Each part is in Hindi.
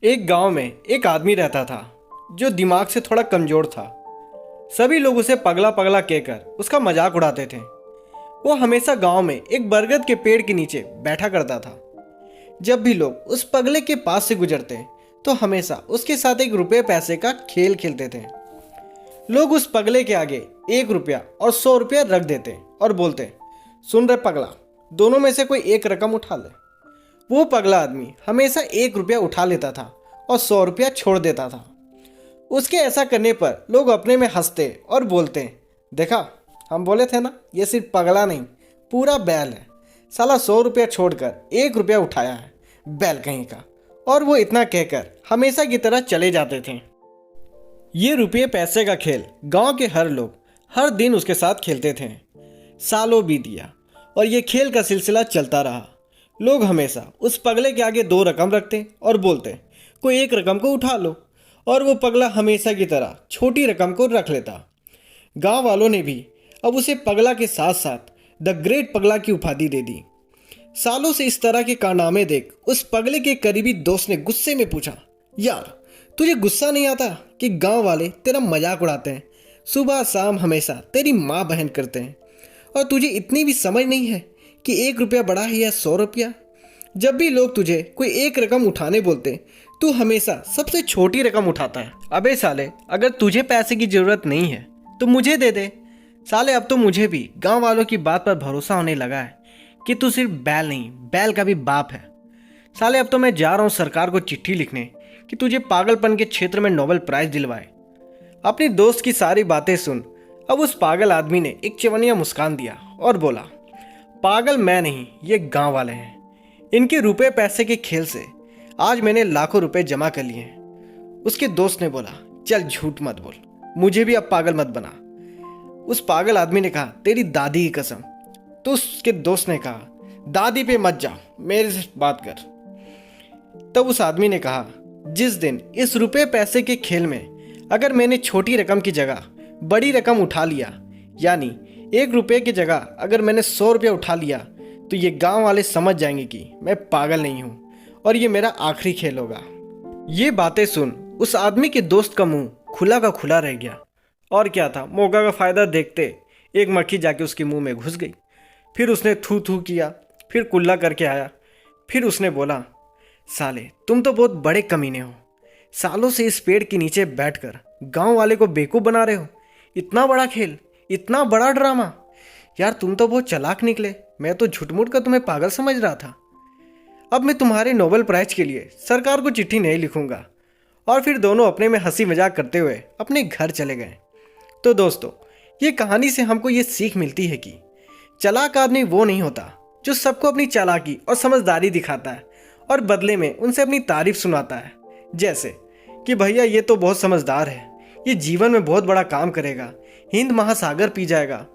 एक गांव में एक आदमी रहता था जो दिमाग से थोड़ा कमजोर था। सभी लोग उसे पगला पगला कहकर उसका मजाक उड़ाते थे। वो हमेशा गांव में एक बरगद के पेड़ के नीचे बैठा करता था। जब भी लोग उस पगले के पास से गुजरते तो हमेशा उसके साथ एक रुपये पैसे का खेल खेलते थे। लोग उस पगले के आगे 1 रुपया और 100 रुपया रख देते और बोलते, सुन रहे पगला, दोनों में से कोई एक रकम उठा ले। वो पगला आदमी हमेशा 1 रुपया उठा लेता था और 100 रुपया छोड़ देता था। उसके ऐसा करने पर लोग अपने में हंसते और बोलते, देखा, हम बोले थे ना, ये सिर्फ पगला नहीं, पूरा बैल है। साला 100 रुपया छोड़कर 1 रुपया उठाया है, बैल कहीं का। और वो इतना कहकर हमेशा की तरह चले जाते थे। ये रुपये पैसे का खेल गांव के हर लोग हर दिन उसके साथ खेलते थे। सालों बीत गया और ये खेल का सिलसिला चलता रहा। लोग हमेशा उस पगले के आगे 2 रकम रखते और बोलते, कोई एक रकम को उठा लो। और वो पगला हमेशा की तरह छोटी रकम को रख लेता। गांव वालों ने भी अब उसे पगला के साथ साथ द ग्रेट पगला की उपाधि दे दी। सालों से इस तरह के कारनामे देख उस पगले के करीबी दोस्त ने गुस्से में पूछा, यार तुझे गुस्सा नहीं आता कि गांव वाले तेरा मजाक उड़ाते हैं, सुबह शाम हमेशा तेरी माँ बहन करते हैं, और तुझे इतनी भी समझ नहीं है कि 1 रुपया बड़ा है या 100 रुपया। जब भी लोग तुझे कोई एक रकम उठाने बोलते तू हमेशा सबसे छोटी रकम उठाता है। अबे साले, अगर तुझे पैसे की ज़रूरत नहीं है तो मुझे दे दे। साले, अब तो मुझे भी गांव वालों की बात पर भरोसा होने लगा है कि तू सिर्फ बैल नहीं, बैल का भी बाप है। साले, अब तो मैं जा रहा हूँ सरकार को चिट्ठी लिखने कि तुझे पागलपन के क्षेत्र में नोबेल प्राइज़ दिलवाए। अपनी दोस्त की सारी बातें सुन अब उस पागल आदमी ने एक चवनिया मुस्कान दिया और बोला, पागल मैं नहीं, ये गांव वाले हैं। इनके रुपए पैसे के खेल से आज मैंने लाखों रुपए जमा कर लिए हैं। उसके दोस्त ने बोला, चल झूठ मत बोल, मुझे भी अब पागल मत बना। उस पागल आदमी ने कहा, तेरी दादी की कसम। तो उसके दोस्त ने कहा, दादी पे मत जा, मेरे से बात कर। तब उस आदमी ने कहा, जिस दिन इस रुपए पैसे के खेल में अगर मैंने छोटी रकम की जगह बड़ी रकम उठा लिया, यानी 1 रुपये की जगह अगर मैंने 100 रुपया उठा लिया, तो ये गांव वाले समझ जाएंगे कि मैं पागल नहीं हूं और ये मेरा आखिरी खेल होगा। ये बातें सुन उस आदमी के दोस्त का मुंह खुला का खुला रह गया। और क्या था, मौका का फायदा देखते एक मक्खी जाके उसके मुंह में घुस गई। फिर उसने थू थू किया, फिर कुल्ला करके आया। फिर उसने बोला, साले तुम तो बहुत बड़े कमीने हो। सालों से इस पेड़ के नीचे बैठकर गांव वाले को बेवकूफ़ बना रहे हो। इतना बड़ा खेल, इतना बड़ा ड्रामा। यार तुम तो बहुत चालाक निकले। मैं तो झूठ-मूठ कर तुम्हें पागल समझ रहा था। अब मैं तुम्हारे नोबेल प्राइज के लिए सरकार को चिट्ठी नहीं लिखूंगा। और फिर दोनों अपने में हंसी मजाक करते हुए अपने घर चले गए। तो दोस्तों, ये कहानी से हमको ये सीख मिलती है कि चालाक आदमी वो नहीं होता जो सबको अपनी चालाकी और समझदारी दिखाता है और बदले में उनसे अपनी तारीफ सुनाता है। जैसे कि भैया ये तो बहुत समझदार है, ये जीवन में बहुत बड़ा काम करेगा, हिंद महासागर पी जाएगा,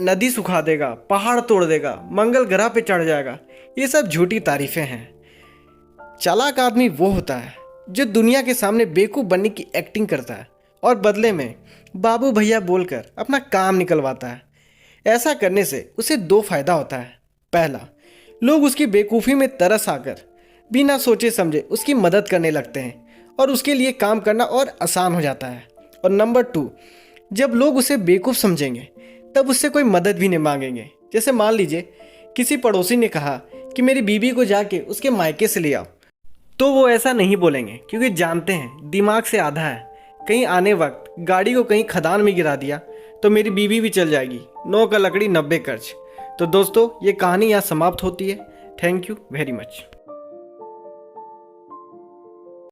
नदी सुखा देगा, पहाड़ तोड़ देगा, मंगल ग्रह पे चढ़ जाएगा। ये सब झूठी तारीफें हैं। चालाक आदमी वो होता है जो दुनिया के सामने बेवकूफ़ बनने की एक्टिंग करता है और बदले में बाबू भैया बोलकर अपना काम निकलवाता है। ऐसा करने से उसे 2 फायदा होता है। पहला, लोग उसकी बेवकूफ़ी में तरस आकर बिना सोचे समझे उसकी मदद करने लगते हैं और उसके लिए काम करना और आसान हो जाता है। और नंबर 2, जब लोग उसे बेवकूफ़ समझेंगे तब उससे कोई मदद भी नहीं मांगेंगे। जैसे मान लीजिए किसी पड़ोसी ने कहा कि मेरी बीवी को जाके उसके मायके से ले आओ, तो वो ऐसा नहीं बोलेंगे क्योंकि जानते हैं दिमाग से आधा है। कहीं आने वक्त गाड़ी को कहीं खदान में गिरा दिया तो मेरी बीवी भी चल जाएगी। 9 का लकड़ी 90 कर्ज। तो दोस्तों, ये कहानी यहाँ समाप्त होती है। Thank you very much.